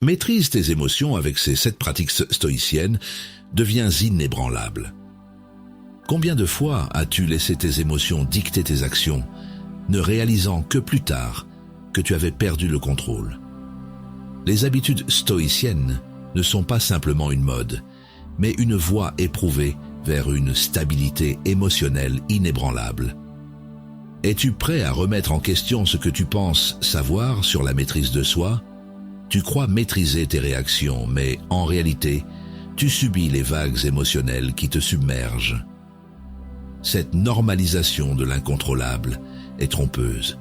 Maîtrise tes émotions avec ces 7 pratiques stoïciennes, deviens inébranlable. Combien de fois as-tu laissé tes émotions dicter tes actions, ne réalisant que plus tard que tu avais perdu le contrôle? Les habitudes stoïciennes ne sont pas simplement une mode, mais une voie éprouvée vers une stabilité émotionnelle inébranlable. Es-tu prêt à remettre en question ce que tu penses savoir sur la maîtrise de soi? Tu crois maîtriser tes réactions, mais en réalité, tu subis les vagues émotionnelles qui te submergent. Cette normalisation de l'incontrôlable est trompeuse.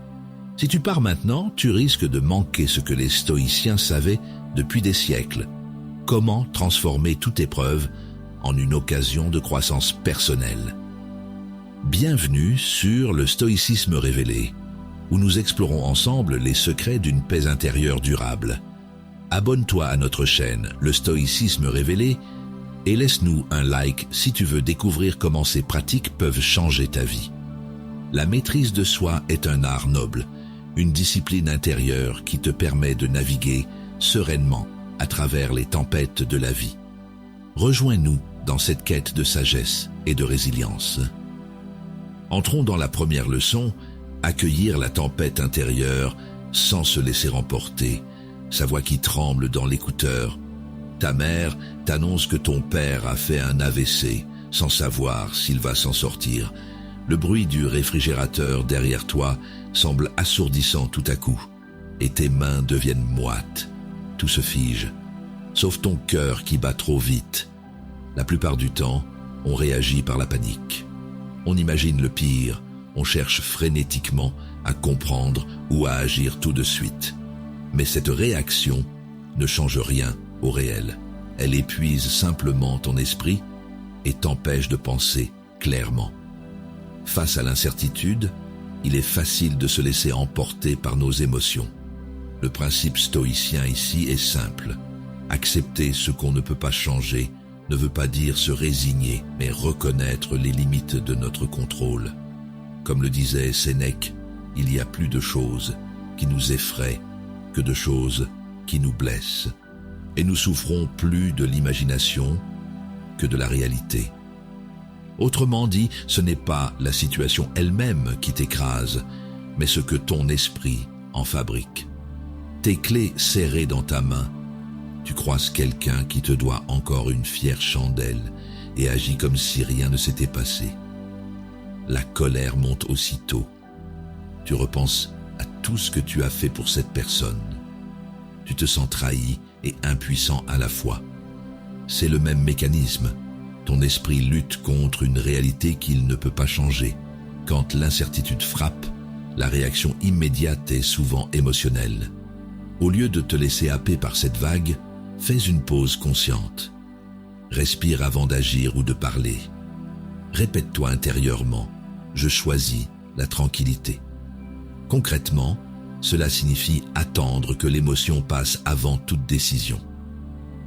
Si tu pars maintenant, tu risques de manquer ce que les stoïciens savaient depuis des siècles. Comment transformer toute épreuve en une occasion de croissance personnelle. Bienvenue sur le stoïcisme révélé, où nous explorons ensemble les secrets d'une paix intérieure durable. Abonne-toi à notre chaîne, le stoïcisme révélé, et laisse-nous un like si tu veux découvrir comment ces pratiques peuvent changer ta vie. La maîtrise de soi est un art noble, une discipline intérieure qui te permet de naviguer sereinement à travers les tempêtes de la vie. Rejoins-nous dans cette quête de sagesse et de résilience. Entrons dans la première leçon, accueillir la tempête intérieure sans se laisser emporter, sa voix qui tremble dans l'écouteur. Ta mère t'annonce que ton père a fait un AVC sans savoir s'il va s'en sortir. Le bruit du réfrigérateur derrière toi semble assourdissant tout à coup, et tes mains deviennent moites. Tout se fige, sauf ton cœur qui bat trop vite. La plupart du temps, on réagit par la panique. On imagine le pire, on cherche frénétiquement à comprendre ou à agir tout de suite. Mais cette réaction ne change rien au réel. Elle épuise simplement ton esprit et t'empêche de penser clairement. Face à l'incertitude, il est facile de se laisser emporter par nos émotions. Le principe stoïcien ici est simple. Accepter ce qu'on ne peut pas changer ne veut pas dire se résigner, mais reconnaître les limites de notre contrôle. Comme le disait Sénèque, il y a plus de choses qui nous effraient que de choses qui nous blessent. Et nous souffrons plus de l'imagination que de la réalité. Autrement dit, ce n'est pas la situation elle-même qui t'écrase, mais ce que ton esprit en fabrique. Tes clés serrées dans ta main, tu croises quelqu'un qui te doit encore une fière chandelle et agis comme si rien ne s'était passé. La colère monte aussitôt. Tu repenses à tout ce que tu as fait pour cette personne. Tu te sens trahi et impuissant à la fois. C'est le même mécanisme. Ton esprit lutte contre une réalité qu'il ne peut pas changer. Quand l'incertitude frappe, la réaction immédiate est souvent émotionnelle. Au lieu de te laisser happer par cette vague, fais une pause consciente. Respire avant d'agir ou de parler. Répète-toi intérieurement « Je choisis la tranquillité ». Concrètement, cela signifie attendre que l'émotion passe avant toute décision.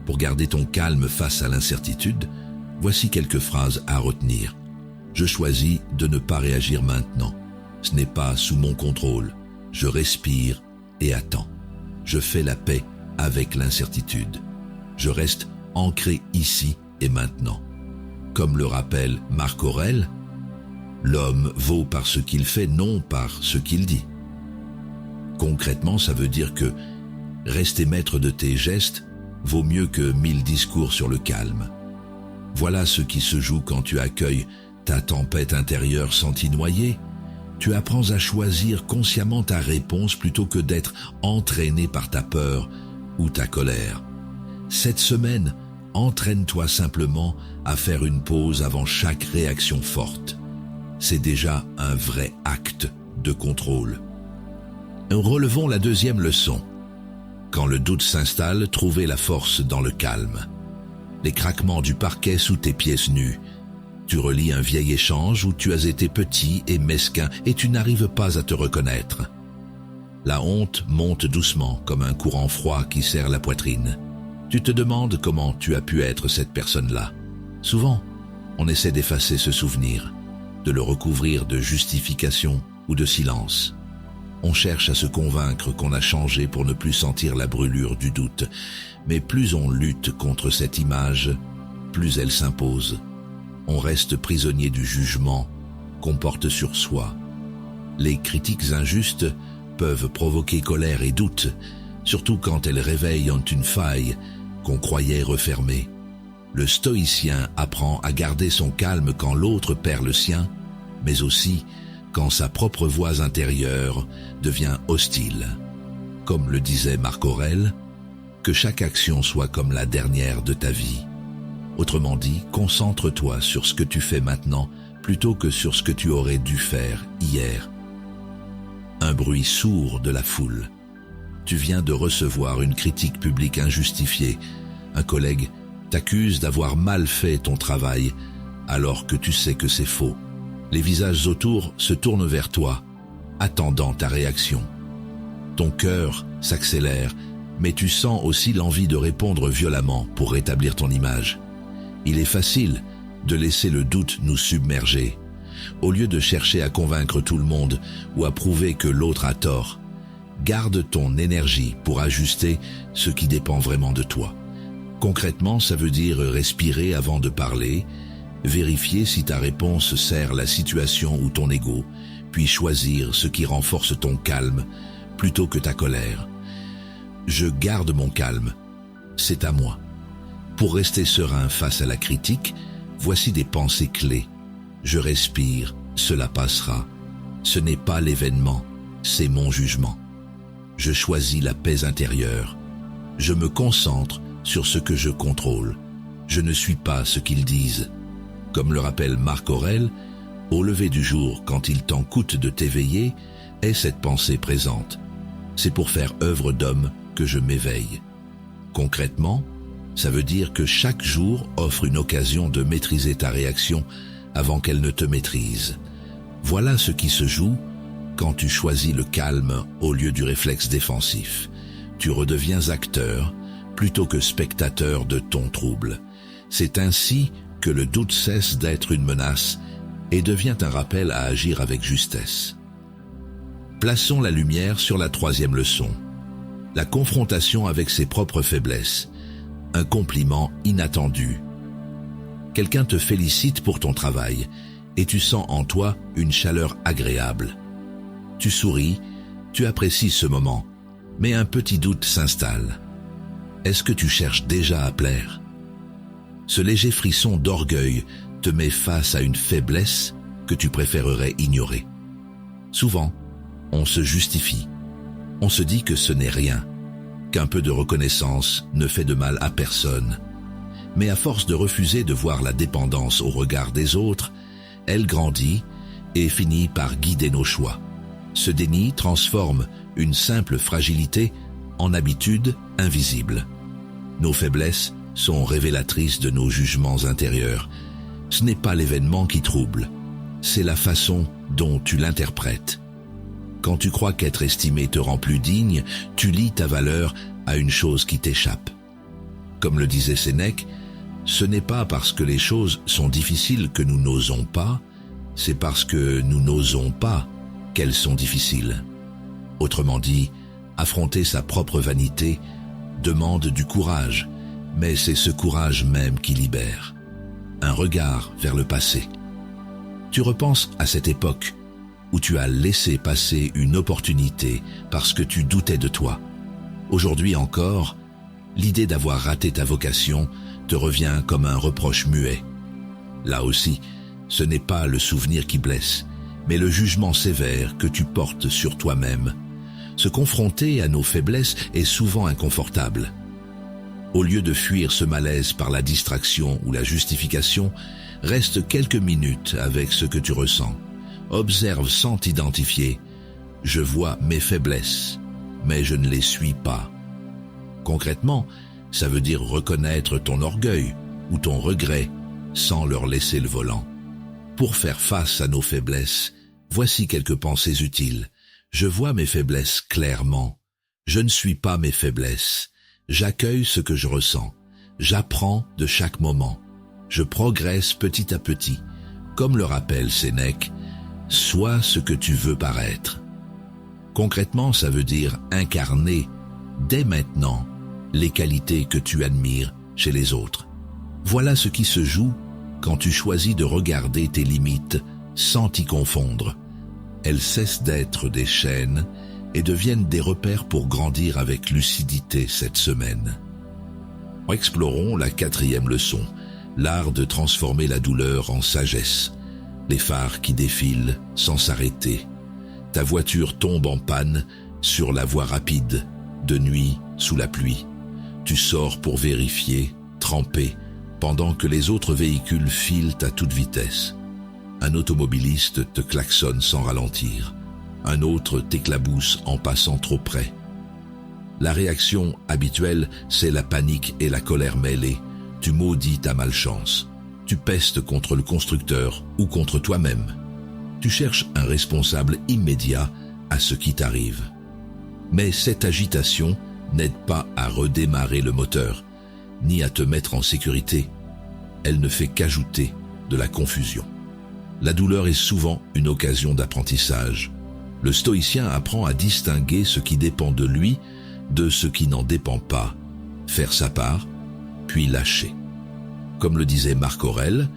Pour garder ton calme face à l'incertitude, voici quelques phrases à retenir. Je choisis de ne pas réagir maintenant. Ce n'est pas sous mon contrôle. Je respire et attends. Je fais la paix avec l'incertitude. Je reste ancré ici et maintenant. Comme le rappelle Marc Aurèle, l'homme vaut par ce qu'il fait, non par ce qu'il dit. Concrètement, ça veut dire que rester maître de tes gestes vaut mieux que 1000 discours sur le calme. Voilà ce qui se joue quand tu accueilles ta tempête intérieure sentie noyée. Tu apprends à choisir consciemment ta réponse plutôt que d'être entraîné par ta peur ou ta colère. Cette semaine, entraîne-toi simplement à faire une pause avant chaque réaction forte. C'est déjà un vrai acte de contrôle. Relevons la deuxième leçon. Quand le doute s'installe, trouvez la force dans le calme. Les craquements du parquet sous tes pieds nus. Tu relis un vieil échange où tu as été petit et mesquin et tu n'arrives pas à te reconnaître. La honte monte doucement comme un courant froid qui serre la poitrine. Tu te demandes comment tu as pu être cette personne-là. Souvent, on essaie d'effacer ce souvenir, de le recouvrir de justification ou de silence. On cherche à se convaincre qu'on a changé pour ne plus sentir la brûlure du doute, mais plus on lutte contre cette image, plus elle s'impose. On reste prisonnier du jugement qu'on porte sur soi. Les critiques injustes peuvent provoquer colère et doute, surtout quand elles réveillent une faille qu'on croyait refermée. Le stoïcien apprend à garder son calme quand l'autre perd le sien, mais aussi quand sa propre voix intérieure devient hostile. Comme le disait Marc Aurèle, que chaque action soit comme la dernière de ta vie. Autrement dit, concentre-toi sur ce que tu fais maintenant plutôt que sur ce que tu aurais dû faire hier. Un bruit sourd de la foule. Tu viens de recevoir une critique publique injustifiée. Un collègue t'accuse d'avoir mal fait ton travail alors que tu sais que c'est faux. Les visages autour se tournent vers toi, attendant ta réaction. Ton cœur s'accélère, mais tu sens aussi l'envie de répondre violemment pour rétablir ton image. Il est facile de laisser le doute nous submerger. Au lieu de chercher à convaincre tout le monde ou à prouver que l'autre a tort, garde ton énergie pour ajuster ce qui dépend vraiment de toi. Concrètement, ça veut dire respirer avant de parler, vérifier si ta réponse sert la situation ou ton ego, puis choisir ce qui renforce ton calme plutôt que ta colère. Je garde mon calme, c'est à moi. Pour rester serein face à la critique, voici des pensées clés. Je respire, cela passera. Ce n'est pas l'événement, c'est mon jugement. Je choisis la paix intérieure. Je me concentre sur ce que je contrôle. Je ne suis pas ce qu'ils disent. Comme le rappelle Marc Aurèle, au lever du jour, quand il t'en coûte de t'éveiller, aie cette pensée présente. C'est pour faire œuvre d'homme que je m'éveille. Concrètement, ça veut dire que chaque jour offre une occasion de maîtriser ta réaction avant qu'elle ne te maîtrise. Voilà ce qui se joue quand tu choisis le calme au lieu du réflexe défensif. Tu redeviens acteur plutôt que spectateur de ton trouble. C'est ainsi que le doute cesse d'être une menace et devient un rappel à agir avec justesse. Plaçons la lumière sur la troisième leçon. La confrontation avec ses propres faiblesses. Un compliment inattendu. Quelqu'un te félicite pour ton travail et tu sens en toi une chaleur agréable. Tu souris, tu apprécies ce moment, mais un petit doute s'installe. Est-ce que tu cherches déjà à plaire ? Ce léger frisson d'orgueil te met face à une faiblesse que tu préférerais ignorer. Souvent, on se justifie. On se dit que ce n'est rien, qu'un peu de reconnaissance ne fait de mal à personne. Mais à force de refuser de voir la dépendance au regard des autres, elle grandit et finit par guider nos choix. Ce déni transforme une simple fragilité en habitude invisible. Nos faiblesses sont révélatrices de nos jugements intérieurs. Ce n'est pas l'événement qui trouble, c'est la façon dont tu l'interprètes. Quand tu crois qu'être estimé te rend plus digne, tu lis ta valeur à une chose qui t'échappe. Comme le disait Sénèque, ce n'est pas parce que les choses sont difficiles que nous n'osons pas, c'est parce que nous n'osons pas qu'elles sont difficiles. Autrement dit, affronter sa propre vanité demande du courage, mais c'est ce courage même qui libère. Un regard vers le passé. Tu repenses à cette époque où tu as laissé passer une opportunité parce que tu doutais de toi. Aujourd'hui encore, l'idée d'avoir raté ta vocation te revient comme un reproche muet. Là aussi, ce n'est pas le souvenir qui blesse, mais le jugement sévère que tu portes sur toi-même. Se confronter à nos faiblesses est souvent inconfortable. Au lieu de fuir ce malaise par la distraction ou la justification, reste quelques minutes avec ce que tu ressens. Observe sans t'identifier. Je vois mes faiblesses, mais je ne les suis pas. Concrètement, ça veut dire reconnaître ton orgueil ou ton regret sans leur laisser le volant. Pour faire face à nos faiblesses, voici quelques pensées utiles. Je vois mes faiblesses clairement. Je ne suis pas mes faiblesses. J'accueille ce que je ressens. J'apprends de chaque moment. Je progresse petit à petit. Comme le rappelle Sénèque, sois ce que tu veux paraître. Concrètement, ça veut dire incarner, dès maintenant, les qualités que tu admires chez les autres. Voilà ce qui se joue quand tu choisis de regarder tes limites sans t'y confondre. Elles cessent d'être des chaînes et deviennent des repères pour grandir avec lucidité cette semaine. Explorons la 4e leçon, l'art de transformer la douleur en sagesse. Les phares qui défilent sans s'arrêter. Ta voiture tombe en panne sur la voie rapide, de nuit, sous la pluie. Tu sors pour vérifier, trempé, pendant que les autres véhicules filent à toute vitesse. Un automobiliste te klaxonne sans ralentir. Un autre t'éclabousse en passant trop près. La réaction habituelle, c'est la panique et la colère mêlées. Tu maudis ta malchance. Tu pestes contre le constructeur ou contre toi-même. Tu cherches un responsable immédiat à ce qui t'arrive. Mais cette agitation n'aide pas à redémarrer le moteur, ni à te mettre en sécurité. Elle ne fait qu'ajouter de la confusion. La douleur est souvent une occasion d'apprentissage. Le stoïcien apprend à distinguer ce qui dépend de lui de ce qui n'en dépend pas, faire sa part, puis lâcher. Comme le disait Marc Aurèle,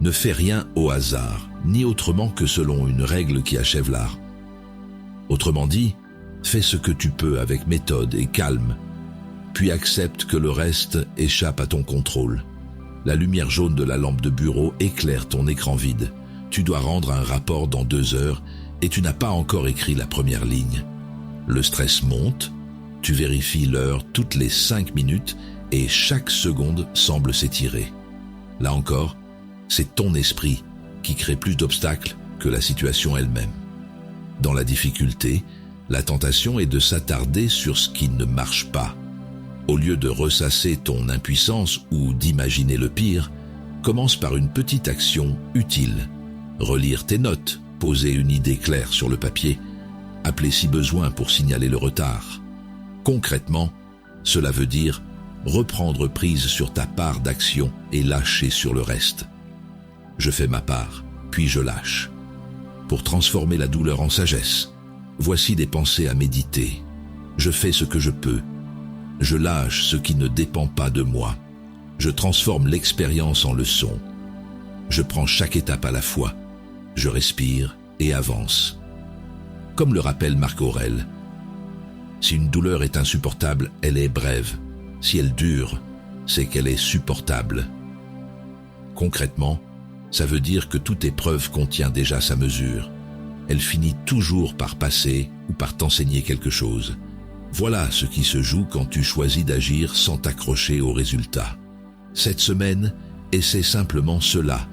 ne fais rien au hasard, ni autrement que selon une règle qui achève l'art. Autrement dit, fais ce que tu peux avec méthode et calme, puis accepte que le reste échappe à ton contrôle. La lumière jaune de la lampe de bureau éclaire ton écran vide. Tu dois rendre un rapport dans 2 heures et tu n'as pas encore écrit la première ligne. Le stress monte, tu vérifies l'heure toutes les 5 minutes et chaque seconde semble s'étirer. Là encore, c'est ton esprit qui crée plus d'obstacles que la situation elle-même. Dans la difficulté, la tentation est de s'attarder sur ce qui ne marche pas. Au lieu de ressasser ton impuissance ou d'imaginer le pire, commence par une petite action utile. Relire tes notes, poser une idée claire sur le papier, appeler si besoin pour signaler le retard. Concrètement, cela veut dire reprendre prise sur ta part d'action et lâcher sur le reste. Je fais ma part, puis je lâche. Pour transformer la douleur en sagesse, voici des pensées à méditer. Je fais ce que je peux. Je lâche ce qui ne dépend pas de moi. Je transforme l'expérience en leçon. Je prends chaque étape à la fois. Je respire et avance. Comme le rappelle Marc Aurèle, si une douleur est insupportable, elle est brève. Si elle dure, c'est qu'elle est supportable. Concrètement, ça veut dire que toute épreuve contient déjà sa mesure. Elle finit toujours par passer ou par t'enseigner quelque chose. Voilà ce qui se joue quand tu choisis d'agir sans t'accrocher au résultat. Cette semaine, essaie simplement cela.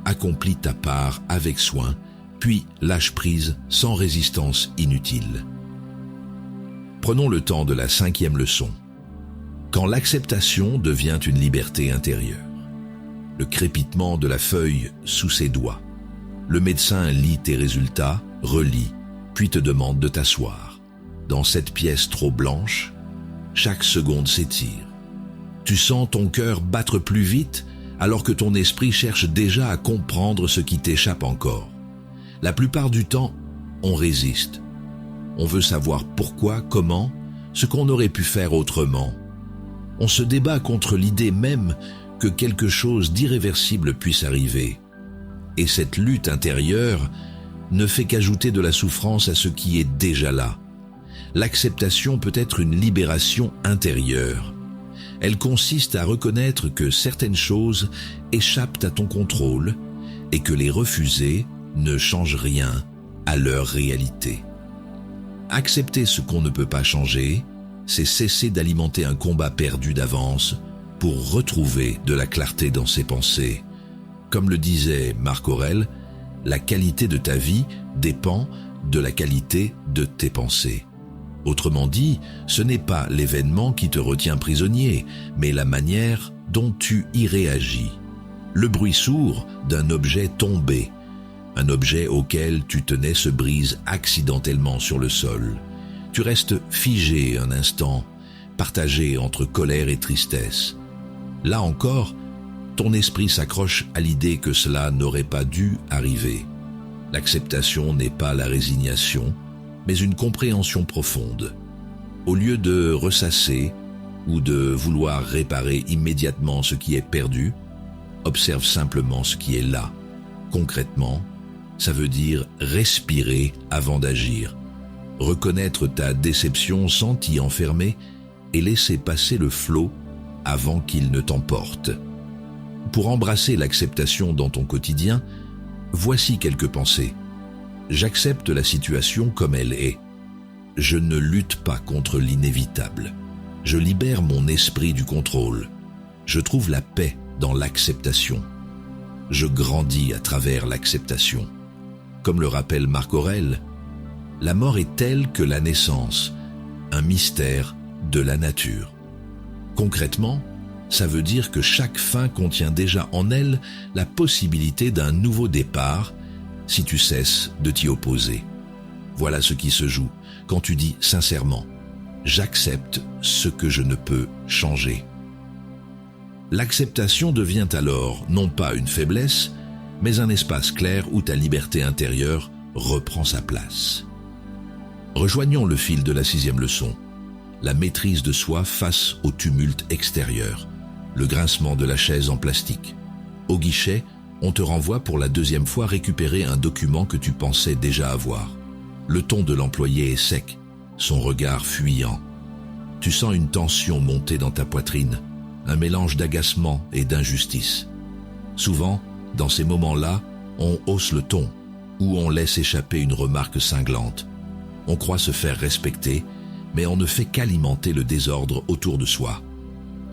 Accomplis ta part avec soin, puis lâche prise sans résistance inutile. Prenons le temps de la 5e leçon. Quand l'acceptation devient une liberté intérieure. Le crépitement de la feuille sous ses doigts. Le médecin lit tes résultats, relit, puis te demande de t'asseoir. Dans cette pièce trop blanche, chaque seconde s'étire. Tu sens ton cœur battre plus vite alors que ton esprit cherche déjà à comprendre ce qui t'échappe encore. La plupart du temps, on résiste. On veut savoir pourquoi, comment, ce qu'on aurait pu faire autrement. On se débat contre l'idée même que quelque chose d'irréversible puisse arriver. Et cette lutte intérieure ne fait qu'ajouter de la souffrance à ce qui est déjà là. L'acceptation peut être une libération intérieure. Elle consiste à reconnaître que certaines choses échappent à ton contrôle et que les refuser ne change rien à leur réalité. Accepter ce qu'on ne peut pas changer, c'est cesser d'alimenter un combat perdu d'avance pour retrouver de la clarté dans ses pensées. Comme le disait Marc Aurèle, la qualité de ta vie dépend de la qualité de tes pensées. Autrement dit, ce n'est pas l'événement qui te retient prisonnier, mais la manière dont tu y réagis. Le bruit sourd d'un objet tombé, un objet auquel tu tenais se brise accidentellement sur le sol. Tu restes figé un instant, partagé entre colère et tristesse. Là encore, ton esprit s'accroche à l'idée que cela n'aurait pas dû arriver. L'acceptation n'est pas la résignation, mais une compréhension profonde. Au lieu de ressasser ou de vouloir réparer immédiatement ce qui est perdu, observe simplement ce qui est là. Concrètement, ça veut dire respirer avant d'agir, reconnaître ta déception sans t'y enfermer et laisser passer le flot avant qu'il ne t'emporte. Pour embrasser l'acceptation dans ton quotidien, voici quelques pensées. J'accepte la situation comme elle est. Je ne lutte pas contre l'inévitable. Je libère mon esprit du contrôle. Je trouve la paix dans l'acceptation. Je grandis à travers l'acceptation. Comme le rappelle Marc Aurèle, la mort est telle que la naissance, un mystère de la nature. Concrètement, ça veut dire que chaque fin contient déjà en elle la possibilité d'un nouveau départ si tu cesses de t'y opposer. Voilà ce qui se joue quand tu dis sincèrement « J'accepte ce que je ne peux changer ». L'acceptation devient alors non pas une faiblesse, mais un espace clair où ta liberté intérieure reprend sa place. Rejoignons le fil de la 6e leçon. La maîtrise de soi face au tumulte extérieur, le grincement de la chaise en plastique. Au guichet, on te renvoie pour la 2e fois récupérer un document que tu pensais déjà avoir. Le ton de l'employé est sec, son regard fuyant. Tu sens une tension monter dans ta poitrine, un mélange d'agacement et d'injustice. Souvent, dans ces moments-là, on hausse le ton ou on laisse échapper une remarque cinglante. On croit se faire respecter, mais on ne fait qu'alimenter le désordre autour de soi.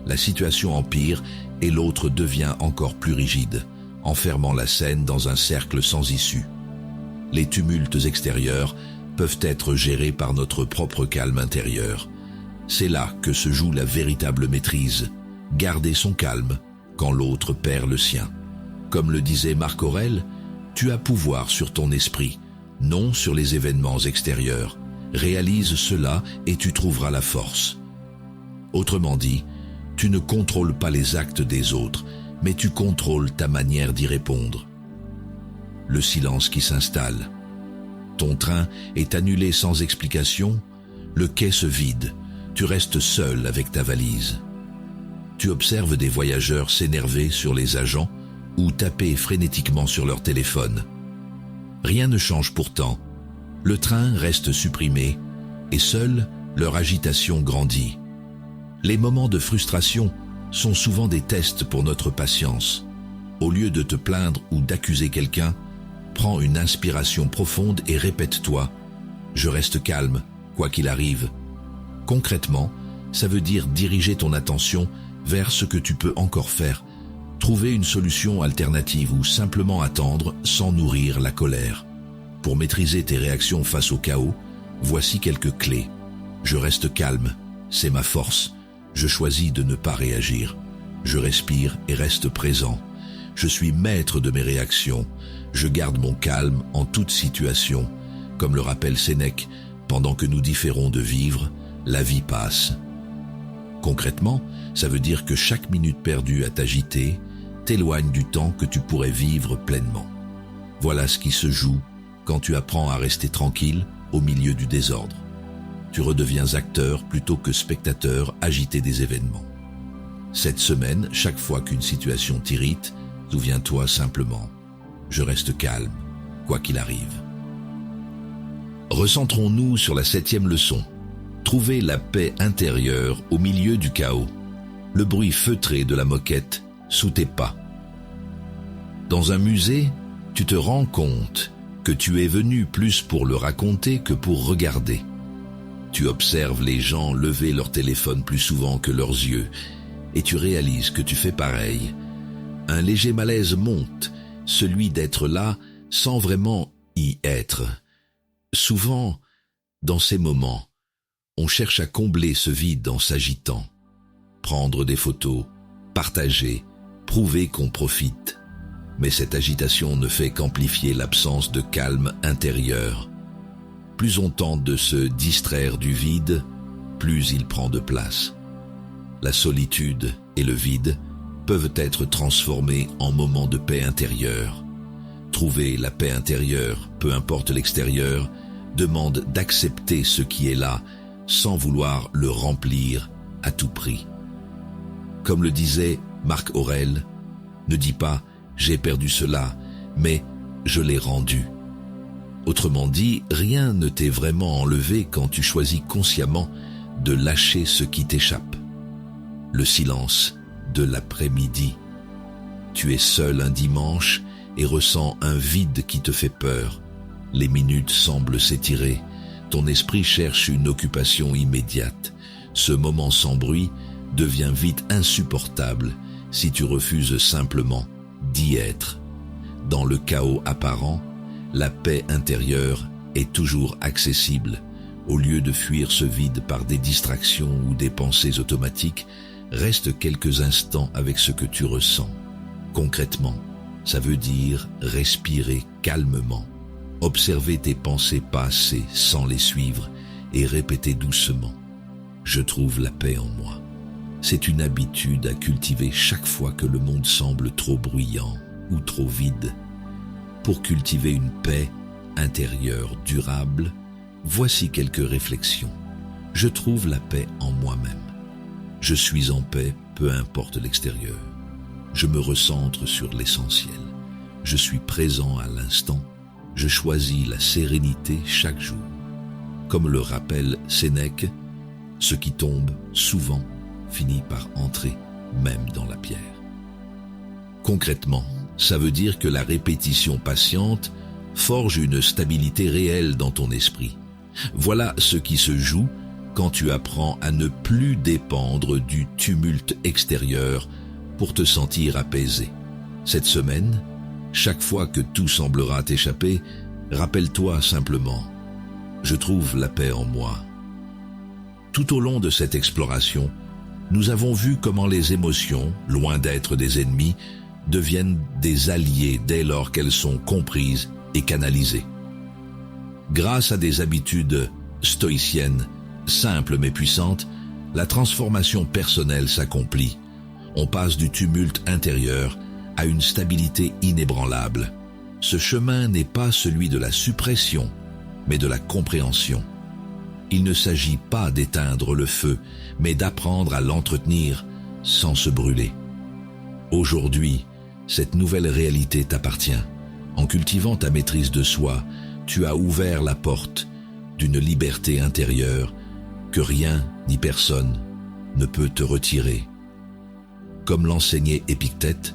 La situation empire et l'autre devient encore plus rigide, enfermant la scène dans un cercle sans issue. Les tumultes extérieurs peuvent être gérés par notre propre calme intérieur. C'est là que se joue la véritable maîtrise, garder son calme quand l'autre perd le sien. Comme le disait Marc Aurèle, tu as pouvoir sur ton esprit, non sur les événements extérieurs. Réalise cela et tu trouveras la force. Autrement dit, tu ne contrôles pas les actes des autres, mais tu contrôles ta manière d'y répondre. Le silence qui s'installe. Ton train est annulé sans explication, le quai se vide, tu restes seul avec ta valise. Tu observes des voyageurs s'énerver sur les agents ou taper frénétiquement sur leur téléphone. Rien ne change pourtant. Le train reste supprimé et seule leur agitation grandit. Les moments de frustration sont souvent des tests pour notre patience. Au lieu de te plaindre ou d'accuser quelqu'un, prends une inspiration profonde et répète-toi « Je reste calme, quoi qu'il arrive ». Concrètement, ça veut dire diriger ton attention vers ce que tu peux encore faire, trouver une solution alternative ou simplement attendre sans nourrir la colère. Pour maîtriser tes réactions face au chaos, voici quelques clés. Je reste calme, c'est ma force. Je choisis de ne pas réagir. Je respire et reste présent. Je suis maître de mes réactions. Je garde mon calme en toute situation. Comme le rappelle Sénèque, pendant que nous différons de vivre, la vie passe. Concrètement, ça veut dire que chaque minute perdue à t'agiter t'éloigne du temps que tu pourrais vivre pleinement. Voilà ce qui se joue quand tu apprends à rester tranquille au milieu du désordre. Tu redeviens acteur plutôt que spectateur agité des événements. Cette semaine, chaque fois qu'une situation t'irrite, souviens-toi simplement, je reste calme, quoi qu'il arrive. Recentrons-nous sur la 7e leçon. Trouver la paix intérieure au milieu du chaos. Le bruit feutré de la moquette sous tes pas. Dans un musée, tu te rends compte que tu es venu plus pour le raconter que pour regarder. Tu observes les gens lever leur téléphone plus souvent que leurs yeux et tu réalises que tu fais pareil. Un léger malaise monte, celui d'être là sans vraiment y être. Souvent, dans ces moments, on cherche à combler ce vide en s'agitant. Prendre des photos, partager, prouver qu'on profite. Mais cette agitation ne fait qu'amplifier l'absence de calme intérieur. Plus on tente de se distraire du vide, plus il prend de place. La solitude et le vide peuvent être transformés en moments de paix intérieure. Trouver la paix intérieure, peu importe l'extérieur, demande d'accepter ce qui est là sans vouloir le remplir à tout prix. Comme le disait Marc Aurèle, ne dis pas « j'ai perdu cela », mais « je l'ai rendu ». Autrement dit, rien ne t'est vraiment enlevé quand tu choisis consciemment de lâcher ce qui t'échappe. Le silence de l'après-midi. Tu es seul un dimanche et ressens un vide qui te fait peur. Les minutes semblent s'étirer. Ton esprit cherche une occupation immédiate. Ce moment sans bruit devient vite insupportable si tu refuses simplement d'y être. Dans le chaos apparent, la paix intérieure est toujours accessible. Au lieu de fuir ce vide par des distractions ou des pensées automatiques, reste quelques instants avec ce que tu ressens. Concrètement, ça veut dire respirer calmement, observer tes pensées passer sans les suivre et répéter doucement « Je trouve la paix en moi ». C'est une habitude à cultiver chaque fois que le monde semble trop bruyant ou trop vide. Pour cultiver une paix intérieure durable, voici quelques réflexions. Je trouve la paix en moi-même. Je suis en paix, peu importe l'extérieur. Je me recentre sur l'essentiel. Je suis présent à l'instant. Je choisis la sérénité chaque jour. Comme le rappelle Sénèque, ce qui tombe souvent finit par entrer même dans la pierre. Concrètement, ça veut dire que la répétition patiente forge une stabilité réelle dans ton esprit. Voilà ce qui se joue quand tu apprends à ne plus dépendre du tumulte extérieur pour te sentir apaisé. Cette semaine, chaque fois que tout semblera t'échapper, rappelle-toi simplement « Je trouve la paix en moi ». Tout au long de cette exploration, nous avons vu comment les émotions, loin d'être des ennemis, deviennent des alliés dès lors qu'elles sont comprises et canalisées. Grâce à des habitudes stoïciennes, simples mais puissantes, la transformation personnelle s'accomplit. On passe du tumulte intérieur à une stabilité inébranlable. Ce chemin n'est pas celui de la suppression, mais de la compréhension. Il ne s'agit pas d'éteindre le feu, mais d'apprendre à l'entretenir sans se brûler. Aujourd'hui, cette nouvelle réalité t'appartient. En cultivant ta maîtrise de soi, tu as ouvert la porte d'une liberté intérieure que rien ni personne ne peut te retirer. Comme l'enseignait Épictète,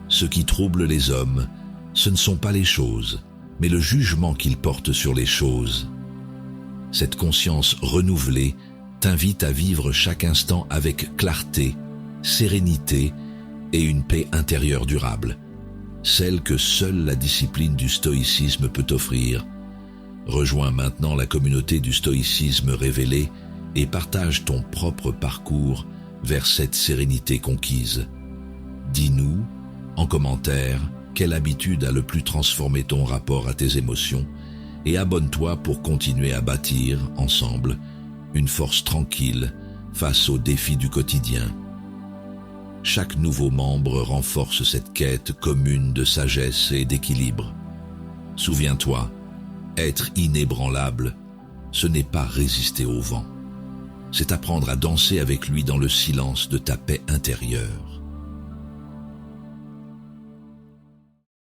ce qui trouble les hommes, ce ne sont pas les choses, mais le jugement qu'ils portent sur les choses. Cette conscience renouvelée t'invite à vivre chaque instant avec clarté, sérénité et une paix intérieure durable, celle que seule la discipline du stoïcisme peut offrir. Rejoins maintenant la communauté du stoïcisme révélé et partage ton propre parcours vers cette sérénité conquise. Dis-nous, en commentaire, quelle habitude a le plus transformé ton rapport à tes émotions et abonne-toi pour continuer à bâtir, ensemble, une force tranquille face aux défis du quotidien. Chaque nouveau membre renforce cette quête commune de sagesse et d'équilibre. Souviens-toi, être inébranlable, ce n'est pas résister au vent. C'est apprendre à danser avec lui dans le silence de ta paix intérieure.